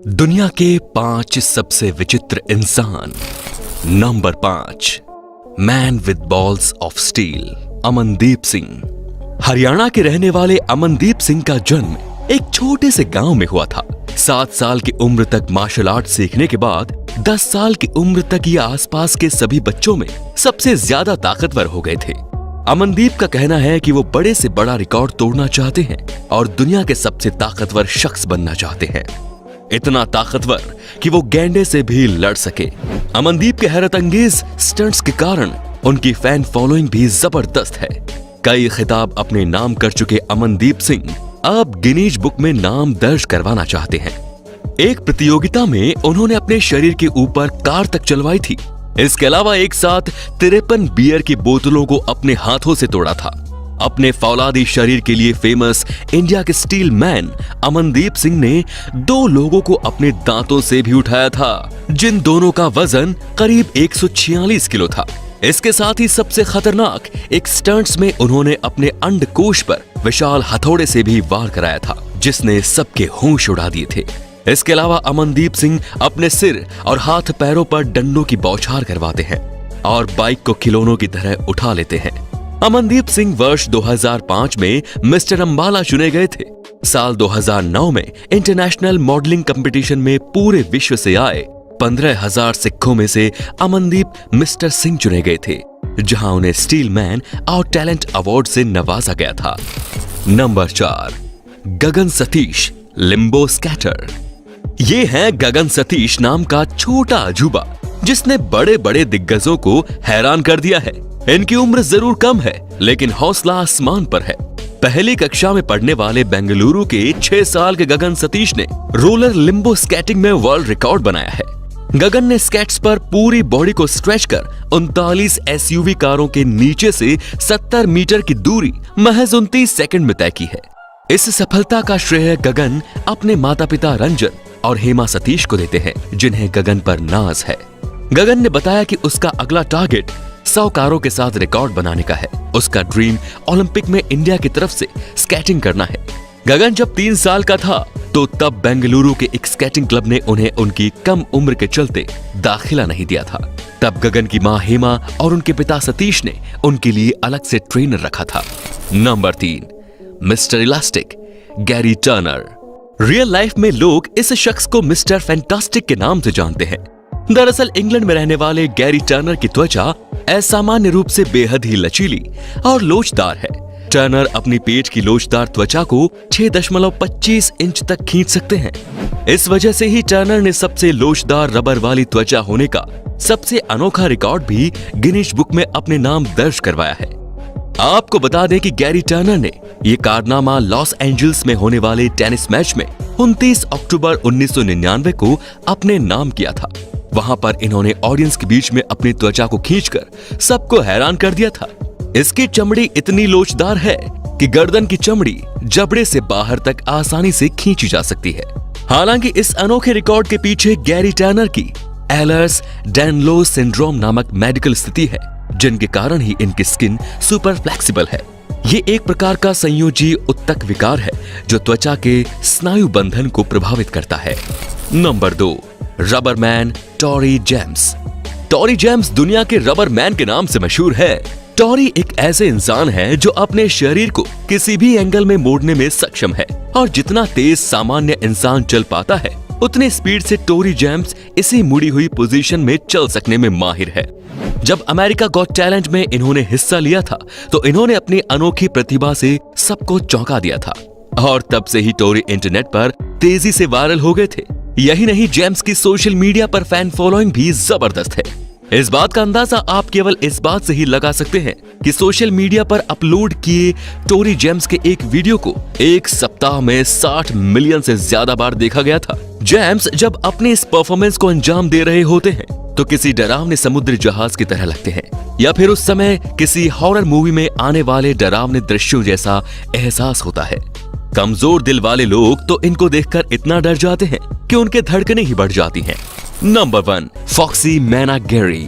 दुनिया के 5 सबसे विचित्र इंसान। Number 5, man with balls of steel, Amandeep Singh. Haryana के रहने वाले अमनदीप सिंह का जन्म एक छोटे से गांव में हुआ था। 7 साल की उम्र तक मार्शल आर्ट सीखने के बाद 10 साल की उम्र तक ये आसपास के सभी बच्चों में सबसे ज्यादा ताकतवर हो गए थे। अमनदीप का कहना है कि वो बड़े से बड़ा रिकॉर्ड तोड़ना चाहते हैं और दुनिया के सबसे ताकतवर शख्स बनना चाहते हैं, इतना ताकतवर कि वो गैंडे से भी लड़ सके। अमनदीप के हैरत अंगेज स्टंट्स के कारण उनकी फैन फॉलोइंग भी जबरदस्त है। कई खिताब अपने नाम कर चुके अमनदीप सिंह अब गिनीज बुक में नाम दर्ज करवाना चाहते हैं। एक प्रतियोगिता में उन्होंने अपने शरीर के ऊपर कार तक चलवाई थी। इसके अलावा एक साथ 53 बियर की बोतलों को अपने हाथों से तोड़ा था। अपने फौलादी शरीर के लिए फेमस इंडिया के स्टील मैन अमनदीप सिंह ने 2 लोगों को अपने दांतों से भी उठाया था, जिन दोनों का वजन करीब 146 किलो था। इसके साथ ही सबसे खतरनाक एक स्टंट्स में उन्होंने अपने अंडकोश पर विशाल हथौड़े से भी वार कराया था, जिसने सबके होश उड़ा दिए थे। इसके अलावा अमनदीप सिंह अपने सिर और हाथ पैरों पर डंडों की बौछार करवाते हैं और बाइक को खिलौनों की तरह उठा लेते हैं। अमनदीप सिंह वर्ष 2005 में मिस्टर अंबाला चुने गए थे। साल 2009 में इंटरनेशनल मॉडलिंग कंपटीशन में पूरे विश्व से आए 15,000 सिक्कों में से अमनदीप मिस्टर सिंह चुने गए थे, जहां उन्हें स्टील मैन और टैलेंट अवार्ड से नवाजा गया था। नंबर 4, गगन सतीश, लिम्बो स्कैटर। ये है गगन सतीश नाम का छोटा अजूबा, जिसने बड़े बड़े दिग्गजों को हैरान कर दिया है। इनकी उम्र जरूर कम है, लेकिन हौसला आसमान पर है। पहली कक्षा में पढ़ने वाले बेंगलुरु के 6 साल के गगन सतीश ने रोलर लिम्बो स्केटिंग में वर्ल्ड रिकॉर्ड बनाया है। गगन ने स्केट्स पर पूरी बॉडी को स्ट्रेच कर 39 एसयूवी कारों के नीचे से 70 मीटर की दूरी महज 29 सेकंड में तय की है। इस सफलता का श्रेय गगन अपने माता पिता रंजन और हेमा सतीश को देते हैं, जिन्हें गगन पर नाज है। गगन ने बताया कि उसका अगला टारगेट 100 कारों के साथ रिकॉर्ड बनाने का है। उसका ड्रीम ओलंपिक में इंडिया की तरफ से स्केटिंग करना है। गगन जब 3 साल का था तो तब बेंगलुरु के एक स्केटिंग क्लब ने उन्हें उनकी कम उम्र के चलते दाखिला नहीं दिया था। तब गगन की मां हेमा और उनके पिता सतीश ने उनके लिए अलग से ट्रेनर रखा था। Number 3, mister elastic, Gary Turner. Real life में लोग इस शख्स को मिस्टर फैंटास्टिक के नाम से जानते हैं। दरअसल इंग्लैंड में रहने वाले गैरी टर्नर की त्वचा असामान्य रूप से बेहद ही लचीली और लोचदार है। टर्नर अपनी पेट की लोचदार त्वचा को 6.25 इंच तक खींच सकते हैं। इस वजह से ही टर्नर ने सबसे लोचदार रबर वाली त्वचा होने का सबसे अनोखा रिकॉर्ड भी गिनीज बुक में अपने नाम दर्ज करवाया है। आपको बता दें कि गैरी टर्नर ने ये कारनामा लॉस एंजल्स में होने वाले टेनिस मैच में 29 अक्टूबर 1999 को अपने नाम किया था। वहां पर इन्होंने ऑडियंस के बीच में अपनी त्वचा को खींचकर सबको हैरान कर दिया था। इसकी चमड़ी इतनी लोचदार है कि गर्दन की चमड़ी जबड़े से बाहर तक आसानी से खींची जा सकती है। हालांकि इस अनोखे रिकॉर्ड के पीछे गैरी टर्नर की एलर्स डैनलोस सिंड्रोम नामक मेडिकल स्थिति है, जिनके कारण ही इनकी स्किन सुपर फ्लेक्सिबल है। ये एक प्रकार का संयोजी उत्तक विकार है जो त्वचा के स्नायु बंधन को प्रभावित करता है। Number 2, rubber man Tory James. Tory James दुनिया के रबर मैन के नाम से मशहूर है। टॉरी एक ऐसे इंसान है जो अपने शरीर को किसी भी एंगल में मोड़ने में सक्षम है और जितना तेज सामान्य इंसान चल पाता है, उतनी स्पीड से टॉरी जेम्स इसी मुड़ी हुई पोजीशन में चल सकने में माहिर है। जब अमेरिका गॉट टैलेंट में इन्होंने हिस्सा लिया था तो इन्होंने अपनी अनोखी प्रतिभा से सबको चौंका दिया था और तब से ही टॉरी इंटरनेट पर तेजी से वायरल हो गए थे। यही नहीं, जेम्स की सोशल मीडिया पर फैन फॉलोइंग भी जबरदस्त है। इस बात का अंदाजा आप केवल इस बात से ही लगा सकते हैं कि सोशल मीडिया पर अपलोड किए टॉरी जेम्स के एक वीडियो को एक सप्ताह में 60 मिलियन से ज्यादा बार देखा गया था। जेम्स जब अपने इस परफॉर्मेंस को अंजाम दे रहे होते हैं तो किसी डरावने समुद्री जहाज की तरह लगते हैं, या फिर उस समय किसी हॉरर मूवी में आने वाले डरावने दृश्यों जैसा एहसास होता है। कमजोर दिल वाले लोग तो इनको देखकर इतना डर जाते हैं कि उनके धड़कनें ही बढ़ जाती हैं। नंबर 1, फॉक्सी मैना गैरी।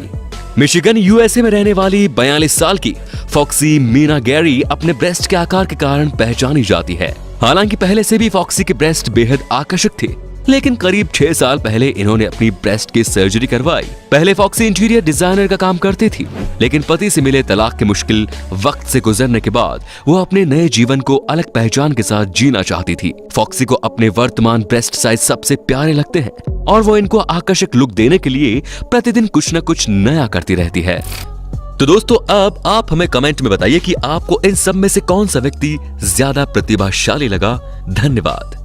मिशिगन यूएसए में रहने वाली 42 साल की फॉक्सी मीना गैरी अपने ब्रेस्ट के आकार के कारण पहचानी जाती है। हालांकि पहले से भी फॉक्सी के ब्रेस्ट बेहद आकर्षक थे, लेकिन करीब 6 साल पहले इन्होंने अपनी ब्रेस्ट की सर्जरी करवाई। पहले फॉक्सी इंटीरियर डिजाइनर का काम करती थी, लेकिन पति से मिले तलाक के मुश्किल वक्त से गुजरने के बाद वो अपने नए जीवन को अलग पहचान के साथ जीना चाहती थी। फॉक्सी को अपने वर्तमान ब्रेस्ट साइज सबसे प्यारे लगते हैं और वो इनको आकर्षक लुक देने के लिए प्रतिदिन कुछ न कुछ नया करती रहती है। तो दोस्तों, अब आप हमें कमेंट में बताइए कि आपको इन सब में से कौन सा व्यक्ति ज्यादा प्रतिभाशाली लगा। धन्यवाद।